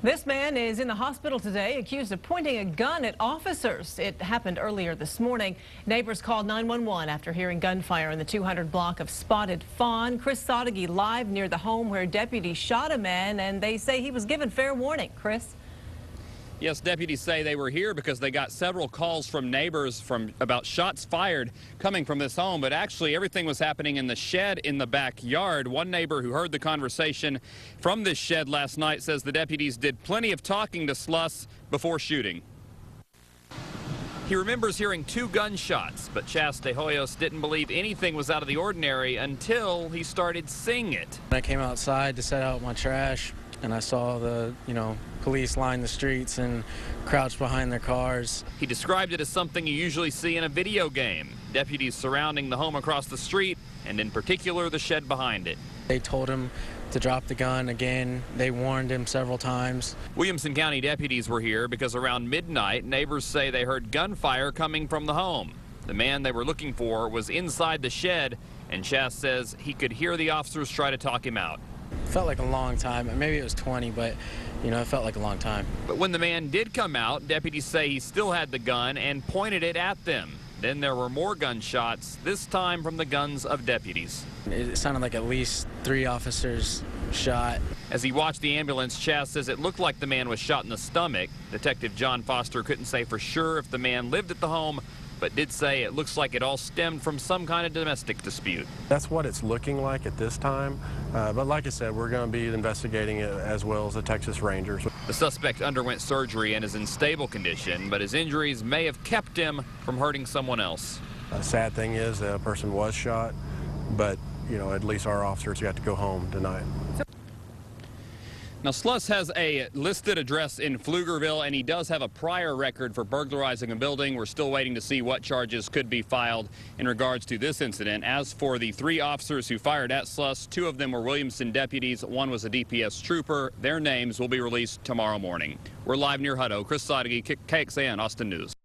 This man is in the hospital today, accused of pointing a gun at officers. It happened earlier this morning. Neighbors called 911 after hearing gunfire in the 200 block of Spotted Fawn. Chris Sottigi live near the home where deputies shot a man, and they say he was given fair warning. Chris? Yes, deputies say they were here because they got several calls from neighbors about shots fired coming from this home, but actually everything was happening in the shed in the backyard. One neighbor who heard the conversation from this shed last night says the deputies did plenty of talking to Sluss before shooting. He remembers hearing 2 gunshots, but Chas de Hoyos didn't believe anything was out of the ordinary until he started seeing it. I came outside to set out my trash, and I saw the, police line the streets and crouched behind their cars. He described it as something you usually see in a video game. Deputies surrounding the home across the street, and in particular the shed behind it. They told him to drop the gun again. They warned him several times. Williamson County deputies were here because around midnight, neighbors say they heard gunfire coming from the home. The man they were looking for was inside the shed, and Chas says he could hear the officers try to talk him out. Felt like a long time. Maybe it was 20, but it felt like a long time. But when the man did come out, deputies say he still had the gun and pointed it at them. Then there were more gunshots, this time from the guns of deputies. It sounded like at least 3 officers shot. As he watched the ambulance, Chas says it looked like the man was shot in the stomach. Detective John Foster couldn't say for sure if the man lived at the home, but did say it looks like it all stemmed from some kind of domestic dispute. That's what it's looking like at this time, but like I said, we're going to be investigating it as well as the Texas Rangers. The suspect underwent surgery and is in stable condition, but his injuries may have kept him from hurting someone else. The sad thing is that a person was shot, but at least our officers got to go home tonight. Now, Sluss has a listed address in Pflugerville, and he does have a prior record for burglarizing a building. We're still waiting to see what charges could be filed in regards to this incident. As for the 3 officers who fired at Sluss, 2 of them were Williamson deputies. 1 was a DPS trooper. Their names will be released tomorrow morning. We're live near Hutto. Chris Sottigi, KXAN, Austin News.